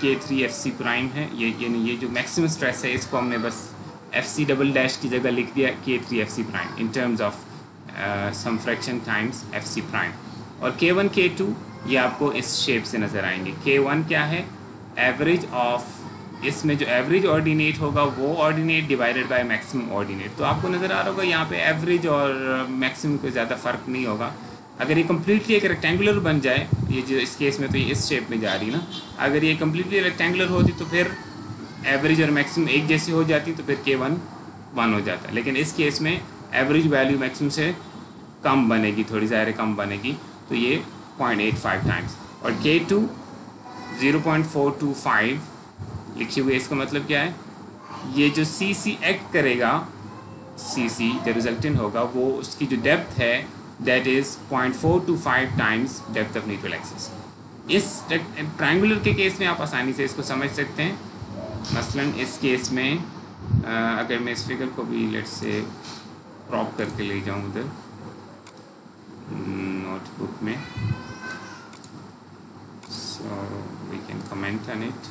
A: K3 FC प्राइम है, ये जो मैक्सिमम स्ट्रेस है इसको हमने बस FC डबल डैश की जगह लिख दिया K3 FC prime in terms of some fraction times FC prime. और K1 K2 ये आपको इस शेप से नज़र आएंगे। K1 क्या है, एवरेज ऑफ, इसमें जो एवरेज ऑर्डिनेट होगा वो ordinate divided by maximum ordinate. तो आपको नज़र आ रहा होगा यहाँ पे एवरेज और मैक्सिमम को ज़्यादा फ़र्क नहीं होगा। अगर ये कम्प्लीटली एक रेक्टेंगुलर बन जाए, ये जो इस केस में तो ये इस शेप में जा रही है ना, अगर ये कम्प्लीटली रेक्टेंगुलर होती तो फिर एवरेज और मैक्सिमम एक जैसी हो जाती, तो फिर K1 1 हो जाता। लेकिन इस केस में एवरेज वैल्यू मैक्सिमम से कम बनेगी, थोड़ी ज़्यादा कम बनेगी, तो ये 0.85 टाइम्स। और K2 0.425 लिखी हुई है। इसका मतलब क्या है, ये जो CC एक्ट करेगा, CC जो रिजल्टेंट होगा वो उसकी जो डेप्थ है that is 0.425 times depth of neutral axis. इस ट्रायंगुलर के केस में आप आसानी से इसको समझ सकते हैं। मसलन इस केस में अगर मैं इस फिगर को भी लेट्स से क्रॉप करके ले जाऊँ उधर नोटबुक में, so we can comment on it.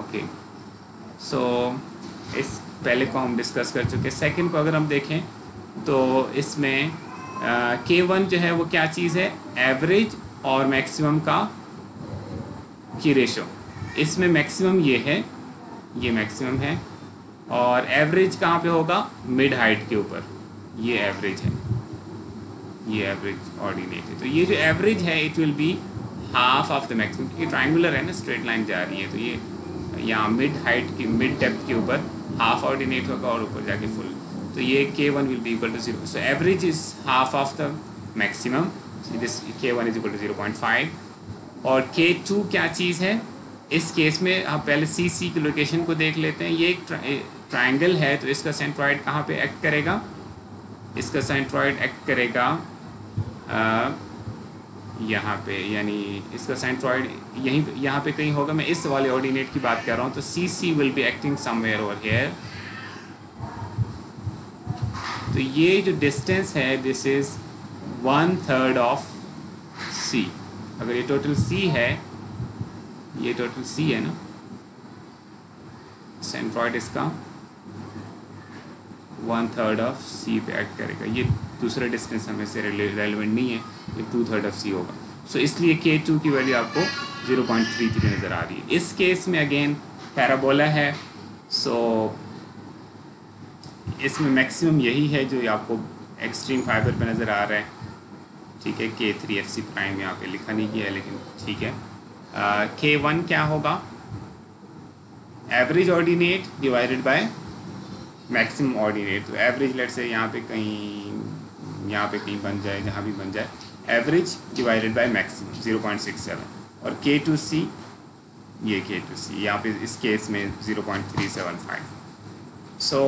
A: Okay, so इस पहले को हम डिस्कस कर चुके। सेकंड को अगर हम देखें तो इसमें K1 जो है वो क्या चीज़ है, एवरेज और मैक्सिमम की रेशो। इसमें मैक्सिमम ये है, ये मैक्सिमम है, और एवरेज कहाँ पे होगा, मिड हाइट के ऊपर, ये एवरेज है, ये एवरेज ऑर्डिनेट है। तो ये जो एवरेज है it will be half of the maximum, क्योंकि ट्रायंगुलर है ना, स्ट्रेट लाइन जा रही है, तो ये यहाँ मिड हाइट की, मिड डेप्थ के ऊपर हाफ ऑर्डिनेट होगा और ऊपर जाके फुल, तो ये K1 will be equal to 0। So average is half of the maximum, this K1 is equal to 0.5। और K2 क्या चीज़ है, इस केस में हम पहले CC की लोकेशन को देख लेते हैं। ये एक ट्रायंगल है, तो इसका सेंट्रॉइड कहाँ पे एक्ट करेगा, इसका सेंट्रॉइड एक्ट करेगा यहाँ पे, यानी इसका सेंट्रॉइड यहाँ पे कहीं होगा। मैं इस वाले ऑर्डिनेट की बात कर रहा हूँ, तो CC will be acting somewhere over here. तो ये जो डिस्टेंस है दिस इज 1/3 ऑफ C। अगर ये टोटल C है, ये टोटल C है ना, सेंट्रॉइड इसका 1/3 ऑफ C पे एक्ट करेगा। ये दूसरा डिस्टेंस हमें से रेलिवेंट नहीं है, ये 2/3 ऑफ C होगा। सो इसलिए K2 की वैल्यू आपको 0.33 नज़र आ रही है। इस केस में अगेन पैराबोला है, सो इसमें मैक्सिमम यही है जो आपको एक्सट्रीम फाइबर पे नज़र आ रहा है। ठीक है, K3 FC प्राइम यहाँ पे लिखा नहीं गया है, लेकिन ठीक है। K1 क्या होगा, average ordinate divided by maximum ordinate, तो एवरेज लेट से यहाँ पे कहीं बन जाए, जहाँ भी बन जाए, एवरेज डिवाइडेड बाय मैक्सिमम 0.67, और K2C, ये K2C यहाँ पे इस केस में 0.375. सो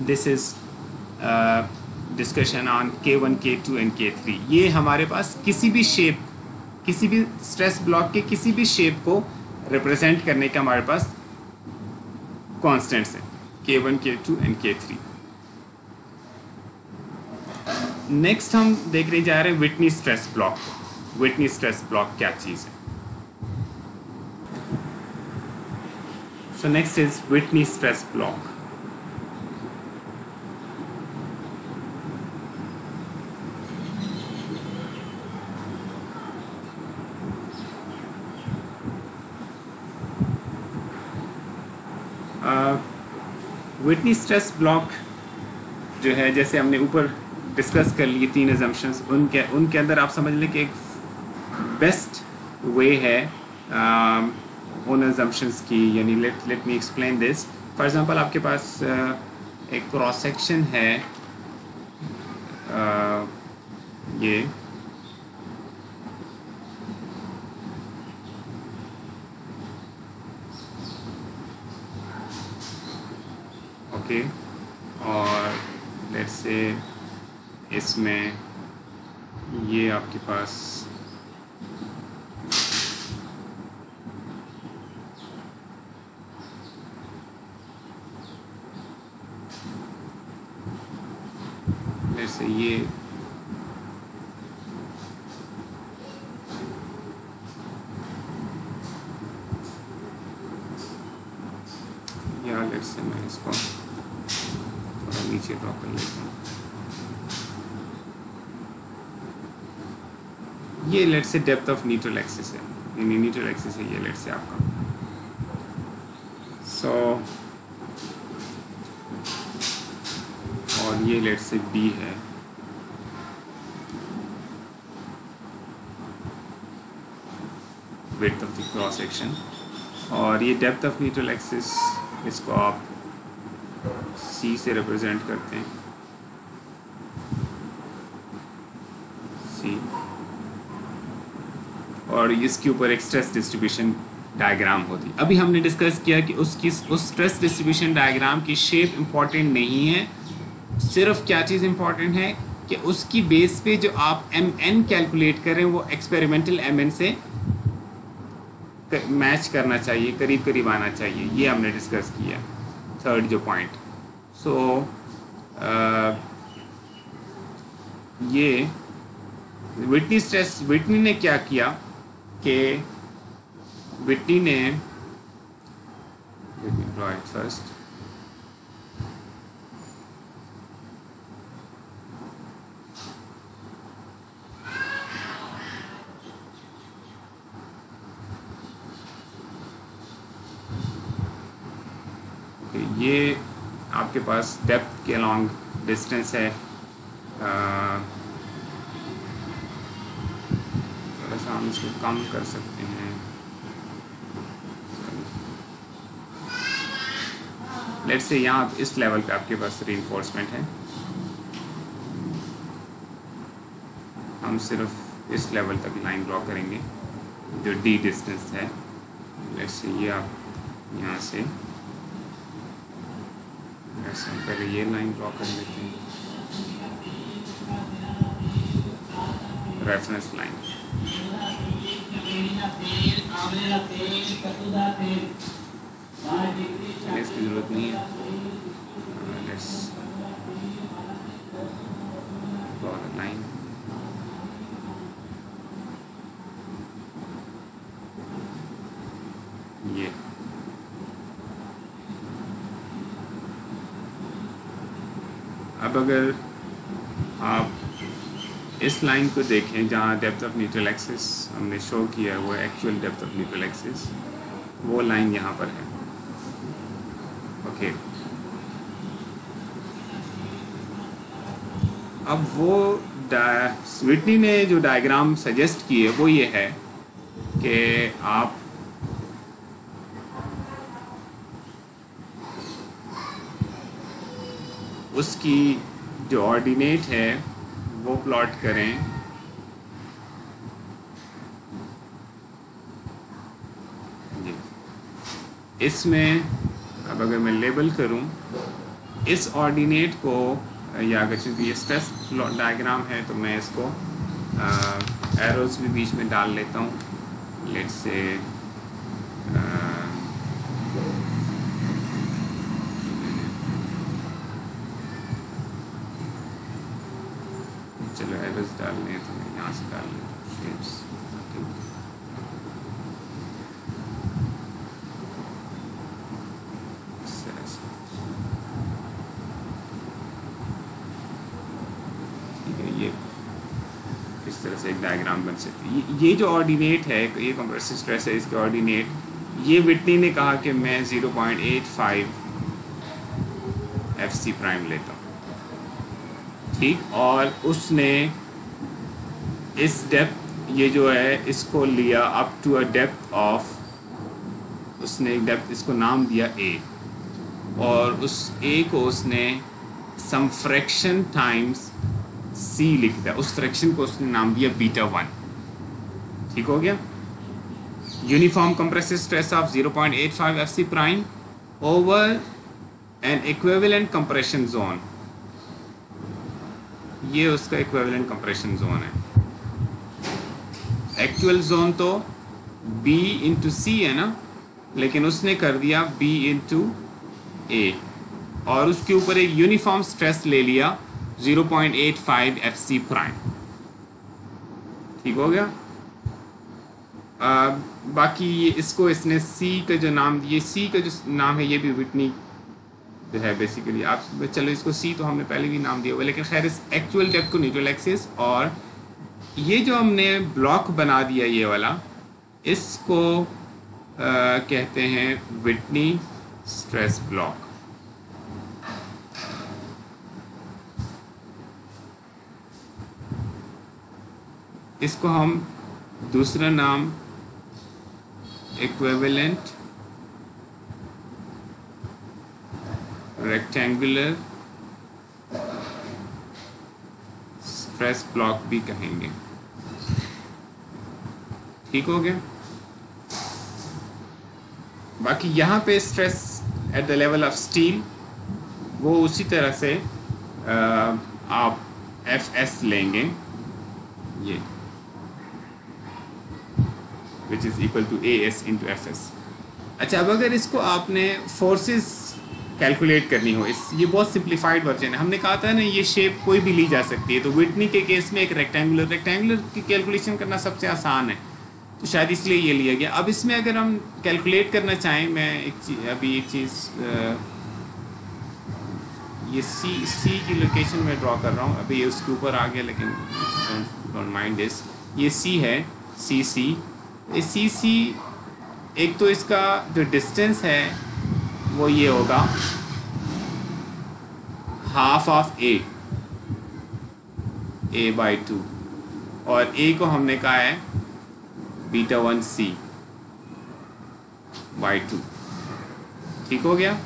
A: this is discussion on K1, K2 and K3. ये हमारे पास किसी भी शेप, किसी भी स्ट्रेस ब्लॉक के किसी भी शेप को रिप्रेजेंट करने का हमारे पास कॉन्स्टेंट्स हैं, K1, K2 and K3. Next हम देखने जा रहे हैं Whitney stress block. Whitney stress block क्या चीज़ है? So next is Whitney stress block. Whitney stress block जो है, जैसे हमने ऊपर डिस्कस कर लिए 3 अजम्पशंस, उनके अंदर आप समझ लें कि एक बेस्ट वे है उन अजम्पशंस की. यानी let me explain this. For example आपके पास एक क्रॉस सेक्शन है, ये ओके, और लेट्स से इसमें ये आपके पास लेट्स से ये या लेट्स से मैं इसको थोड़ा नीचे ड्रॉ कर लेता हूँ. ये लेट से डेप्थ ऑफ न्यूट्रल एक्सिस है, यानी न्यूट्रल एक्सिस है ये लेट से आपका. सो और ये लेट से बी है, width of the cross section, और ये डेप्थ ऑफ न्यूट्रल एक्सिस, इसको आप सी से रिप्रेजेंट करते हैं, सी, और इसके ऊपर एक स्ट्रेस डिस्ट्रीब्यूशन डायग्राम होती है. अभी हमने डिस्कस किया कि उस स्ट्रेस डिस्ट्रीब्यूशन डायग्राम की शेप इम्पॉर्टेंट नहीं है, सिर्फ क्या चीज़ इम्पॉर्टेंट है कि उसकी बेस पे जो आप MN कैलकुलेट करें वो एक्सपेरिमेंटल MN से मैच करना चाहिए, करीब करीब आना चाहिए. ये हमने डिस्कस किया, थर्ड जो पॉइंट. सो ये व्हिटनी ने क्या किया कि व्हिटनी ने, let me draw it first, ये आपके पास डेप्थ के अलॉन्ग डिस्टेंस है, थोड़ा सा हम इसको कम कर सकते हैं. लेट्स से यहाँ इस लेवल पे आपके पास रीइंफोर्समेंट है, हम सिर्फ इस लेवल तक लाइन ड्रॉ करेंगे जो D डिस्टेंस है. लेट्स से ये आप यहाँ से ऐसे पहले ये लाइन ड्रॉ कर लेते हैं, रेफरेंस लाइन. इसकी ज़रूरत नहीं है, लेट्स ड्रॉ द लाइन. ये अब अगर आप इस लाइन को देखें जहाँ डेप्थ ऑफ न्यूट्रल एक्सिस हमने शो किया है, वो actual depth of neutral axis, वो लाइन यहाँ पर है. ओके, अब वो व्हिटनी ने जो डायग्राम सजेस्ट की है वो ये है कि आप उसकी जो ऑर्डिनेट है वो प्लॉट करें। जी, इसमें अब अगर मैं लेबल करूं इस ऑर्डिनेट को, या अगर चूँकि ये स्ट्रेस डायग्राम है तो मैं इसको एरोज भी बीच में डाल लेता हूँ। लेट्स से चलो एरोज डालने तो मैं यहाँ से डाल लेता हूँ शेप्स। ये इस तरह से एक डायग्राम बन सकती है। ये जो ऑर्डिनेट है, ये कंप्रेसिव स्ट्रेस है, इसके ऑर्डिनेट, ये विटनी ने कहा कि मैं 0.85 FC प्राइम लेता हूँ, ठीक। और उसने इस डेप्थ, ये जो है इसको लिया up to a depth of, उसने एक डेप्थ इसको नाम दिया A, और उस A को उसने सम फ्रैक्शन टाइम्स C लिख दिया, उस फ्रैक्शन को उसने नाम दिया β1, ठीक हो गया। Uniform compressive stress of 0.85 FC prime over N equivalent compression zone, ये उसका इक्विवेलेंट कंप्रेशन जोन है। एक्चुअल जोन तो B इंटू C है ना, लेकिन उसने कर दिया B इंटू A, और उसके ऊपर एक यूनिफॉर्म स्ट्रेस ले लिया 0.85 FC प्राइम, ठीक हो गया। बाकी इसको इसने C का जो नाम, ये C का जो नाम है ये भी विटनी जो है बेसिकली, आप चलो इसको C तो हमने पहले भी नाम दिया हुआ, लेकिन खैर इस एक्चुअल डेप्थ को न्यूट्रल एक्सिस, और ये जो हमने ब्लॉक बना दिया ये वाला, इसको कहते हैं विटनी स्ट्रेस ब्लॉक। इसको हम दूसरा नाम इक्विवेलेंट रेक्टेंगुलर स्ट्रेस ब्लॉक भी कहेंगे, ठीक हो गया। बाकी यहाँ पे stress at the level of steel, वो उसी तरह से आप FS लेंगे, ये which is equal to AS into FS। अच्छा, अब अगर इसको आपने फोर्सेस कैलकुलेट करनी हो, इस ये बहुत सिंप्लीफाइड वर्जन है। हमने कहा था ना ये शेप कोई भी ली जा सकती है, तो विटनी के केस में एक रेक्टेंगुलर की कैलकुलेशन करना सबसे आसान है, तो शायद इसलिए ये लिया गया। अब इसमें अगर हम कैलकुलेट करना चाहें, मैं अभी एक चीज़, ये C की लोकेशन में ड्रॉ कर रहा हूँ, अभी ये उसके ऊपर आ गया, लेकिन डोंट माइंड दिस। ये C है, CC, CC एक तो इसका जो डिस्टेंस है वो ये होगा हाफ ऑफ A/2, और A को हमने कहा है β1C/2, ठीक हो गया।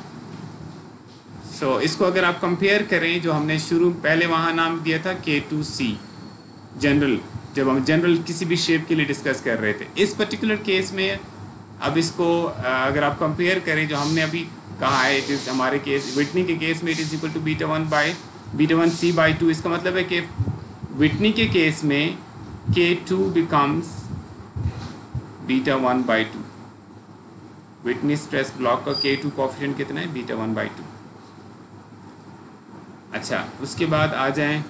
A: सो इसको अगर आप कंपेयर करें, जो हमने पहले वहाँ नाम दिया था K2C जनरल, जब हम जनरल किसी भी शेप के लिए डिस्कस कर रहे थे, इस पर्टिकुलर केस में अब इसको अगर आप कंपेयर करें, जो हमने अभी कहा है, इट इज़ हमारे केस विटनी के केस में it is equal to β1C/2, इसका मतलब है कि विटनी के केस में K2 becomes β1/2। Whitney stress block का K2 कोफिशिएंट कितना है, β1/2। अच्छा, उसके बाद आ जाएं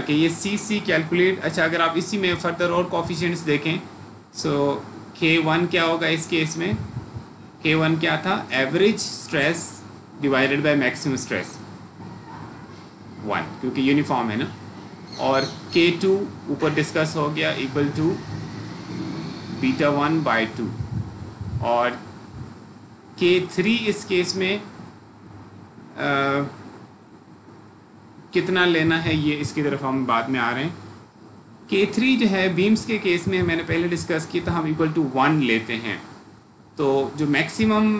A: कि ये CC कैलकुलेट। अच्छा, अगर आप इसी में फर्दर और कोफिशिएंट्स देखें, सो K1 क्या होगा इस केस में, K1 क्या था, average stress divided by maximum stress 1, क्योंकि यूनिफॉर्म है ना, और K2 ऊपर डिस्कस हो गया इक्वल टू β1/2, और K3 इस केस में कितना लेना है, ये इसकी तरफ हम बाद में आ रहे हैं। K3 जो है बीम्स के केस में मैंने पहले डिस्कस किया था, हम इक्वल टू 1 लेते हैं, तो जो मैक्सिमम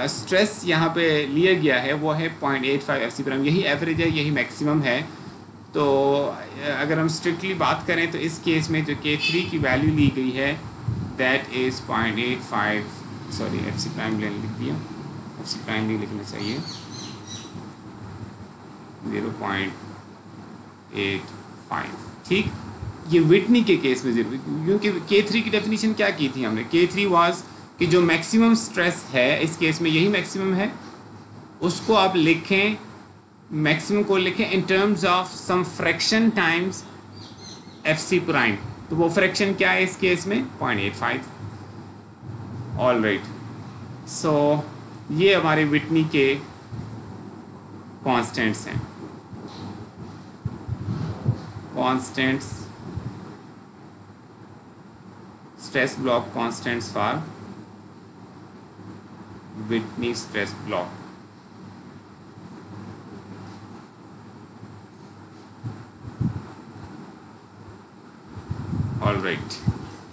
A: स्ट्रेस यहाँ पे लिया गया है वो है 0.85 एफ सी प्राइम, यही एवरेज है, यही मैक्सिमम है। तो अगर हम स्ट्रिक्टली बात करें तो इस केस में जो K3 की वैल्यू ली गई है that is 0.85, sorry F C prime लिख दिया, एफ सी प्राइम नहीं लिखना चाहिए, 0.85। ठीक, ये विटनी के केस में ज़रूर, क्योंकि K3 की डेफिनेशन क्या की थी हमने, K3 वाज कि जो मैक्सिमम स्ट्रेस है, इस केस में यही मैक्सिमम है, उसको आप लिखें, मैक्सिमम को लिखें in terms of some fraction times F C prime. तो वो फ्रैक्शन क्या है इस केस में, 0.85। ऑल राइट, सो ये हमारे विटनी के कॉन्स्टेंट्स हैं, constants, stress block constants for Whitney stress block. All right,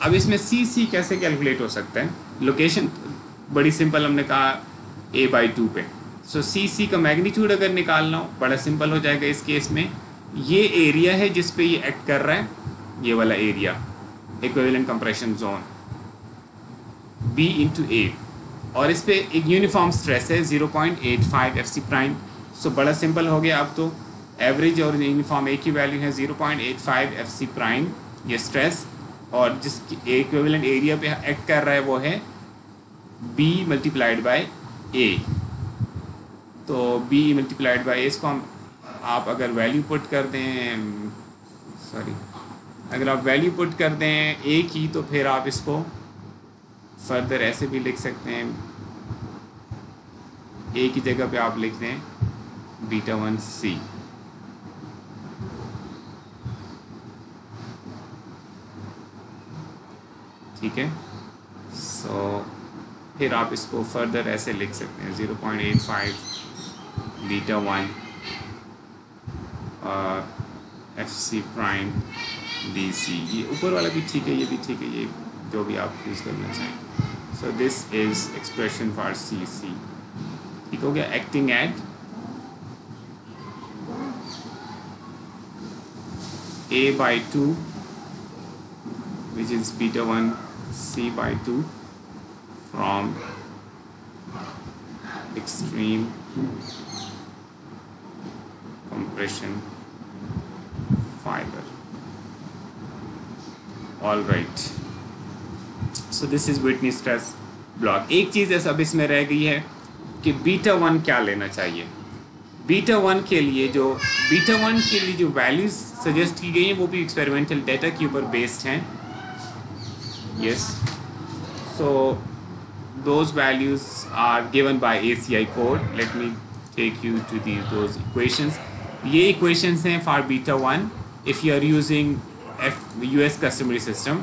A: अब इसमें सी कैसे कैलकुलेट हो सकता है, लोकेशन बड़ी सिंपल, हमने कहा a/2 पे। सो सी का मैग्नीट्यूड अगर निकालना हो बड़ा सिंपल हो जाएगा इस केस में, ये एरिया है जिस पे ये एक्ट कर रहा है, ये वाला area, equivalent compression zone B into A, और इस पे एक यूनिफॉर्म स्ट्रेस है 0.85 एफ सी प्राइम। सो बड़ा सिंपल हो गया, अब तो एवरेज और यूनिफॉर्म एक ही वैल्यू है 0.85 एफ सी प्राइम ये स्ट्रेस, और जिसकी इक्विवेलेंट एरिया पे एक्ट कर रहा है वो है B मल्टीप्लाइड बाय A। तो B मल्टीप्लाइड बाय A, इसको हम आप अगर वैल्यू पुट कर दें, सॉरी अगर आप वैल्यू पुट कर दें A की, तो फिर आप इसको फर्दर ऐसे भी लिख सकते हैं, A की जगह पे आप लिख दें β1c। ठीक है, सो फिर आप इसको फर्दर ऐसे लिख सकते हैं 0.85 β1 और F C prime D C, ये ऊपर वाला भी ठीक है, ये भी ठीक है, ये जो भी आप यूज़ करना चाहें। So this is expression for C. ठीक हो गया, acting at A/2 which is β1 C/2 from extreme compression fiber. All right, so this is Whitney stress block। एक चीज़ है सब इसमें रह गई है कि β1 क्या लेना चाहिए। β1 के लिए जो वैल्यूज सजेस्ट की गई हैं वो भी एक्सपेरिमेंटल डेटा के ऊपर बेस्ड हैं। Yes, so those values are given by ACI code. Let me take you to those equations. ये इक्वेशंस हैं for β1 if you are using US customary system।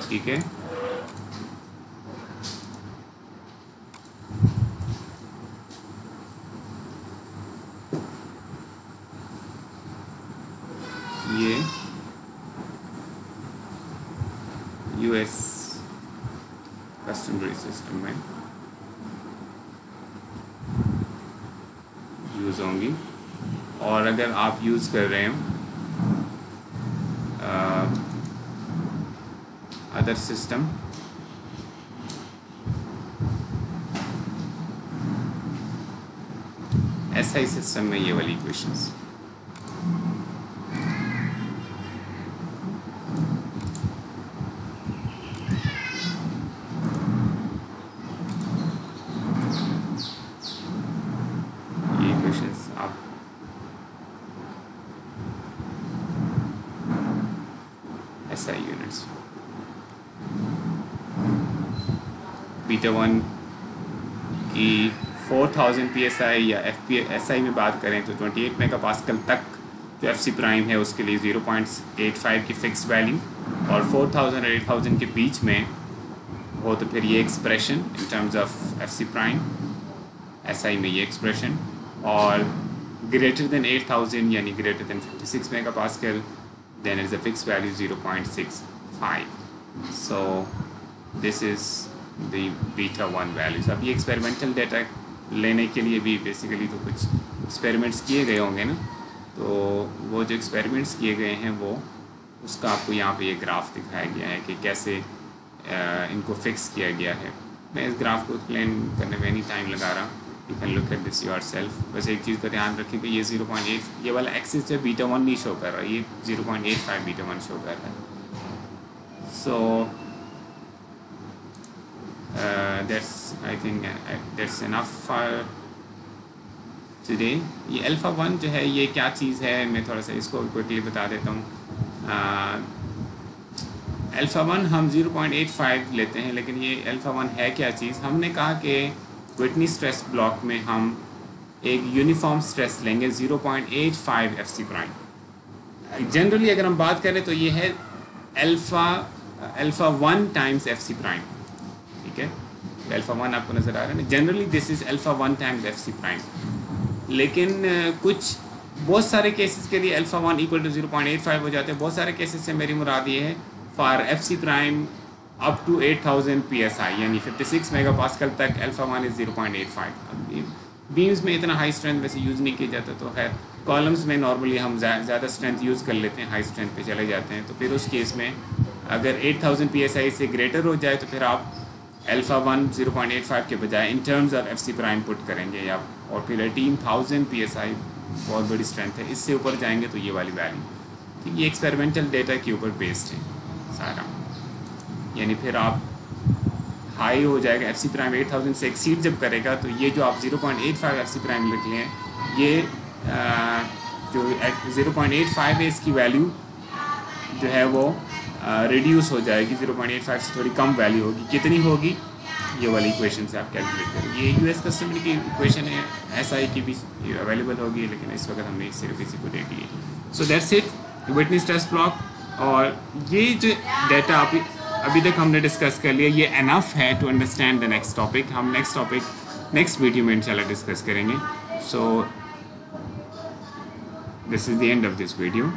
A: ठीक है, ये US customary system में use होंगी, और अगर आप यूज़ कर रहे हो अदर सिस्टम, SI सिस्टम में ये वाली इक्वेशंस। ये इक्वेशंस आप SI यूनिट्स, β1 की 4000 PSI या SI में बात करें तो 28 मेगापास्कल तक जो FC प्राइम है उसके लिए 0.85 की फिक्स वैल्यू, और 4000 और 8000 के बीच में हो तो फिर ये expression in terms of FC prime, SI में ये एक्सप्रेशन, और ग्रेटर देन 8000 यानी greater than 56 megapascal then is a fix value 0.65। So this is the beta 1 values. अब ये एक्सपेरिमेंटल डेटा लेने के लिए भी बेसिकली तो कुछ एक्सपेरिमेंट्स किए गए होंगे ना, तो वो जो एक्सपेरिमेंट्स किए गए हैं वो उसका आपको यहाँ पे ये ग्राफ दिखाया गया है कि कैसे इनको फिक्स किया गया है। मैं इस ग्राफ को एक्सप्लेन करने में नहीं टाइम लगा रहा, you can look at this yourself. बस एक चीज़ का ध्यान रखें कि ये 0.8 ये वाला एक्सिस जो बीटा 1 नहीं शो कर रहा, ये 0.85 बीटा 1 शो कर रहा है। So that's I think that's enough for today। ये अल्फ़ा 1 जो है ये क्या चीज़ है, मैं थोड़ा सा इसको क्विकली बता देता हूँ। अल्फ़ा 1 हम 0.85 लेते हैं, लेकिन ये अल्फ़ा 1 है क्या चीज़। हमने कहा कि व्हिटनी स्ट्रेस ब्लॉक में हम एक यूनिफॉर्म स्ट्रेस लेंगे 0.85 एफ सी प्राइम। जनरली अगर हम बात करें तो ये है alpha 1 times F C prime, ठीक है। अल्फ़ा 1 आपको नज़र आ रहा है ना, generally this is alpha 1 times F C prime. लेकिन कुछ बहुत सारे केसेस के लिए अल्फ़ा 1 इक्वल टू 0.85 हो जाते हैं। बहुत सारे केसेस से मेरी मुराद ये है for F C prime up to 8000 PSI यानी 56 मेगापास्कल तक अल्फ़ा 1 इज़ 0.85। बीम्स में इतना हाई स्ट्रेंथ वैसे यूज़ नहीं किया जाता, तो खैर कॉलम्स में नॉर्मली हम ज़्यादा स्ट्रेंथ यूज़ कर लेते हैं, हाई स्ट्रेंथ पे चले जाते हैं। तो फिर उस केस में अगर 8000 PSI से ग्रेटर हो जाए तो फिर आप अल्फ़ा 1 0.85 के बजाय in terms of F C prime put करेंगे या, और फिर 18000 PSI बहुत बड़ी स्ट्रेंथ है, इससे ऊपर जाएंगे तो ये वाली वैल्यू, ठीक। ये एक्सपेरिमेंटल डेटा के ऊपर बेस्ड है सारा, यानी फिर आप हाई हो जाएगा एफ सी प्राइम 8000 से एक्सीड जब करेगा तो ये जो आप 0.85 एफ सी प्राइम लिख लें, ये जो 0.85 है इसकी वैल्यू जो है वो रिड्यूस हो जाएगी, 0.85 से थोड़ी कम वैल्यू होगी। कितनी होगी ये वाली इक्वेशन से आप कैलकुलेट करें। ये यूएस कस्टमरी की इक्वेशन है, एसआई की भी अवेलेबल होगी, लेकिन इस वक्त हमने सिर्फ इसी को देख लिया। So that's it, Whitney stress block. और ये जो डाटा अभी तक हमने डिस्कस कर लिया, ये एनफ है to understand the next topic. हम नेक्स्ट वीडियो में इंशाल्लाह डिस्कस करेंगे। So this is the end of this video.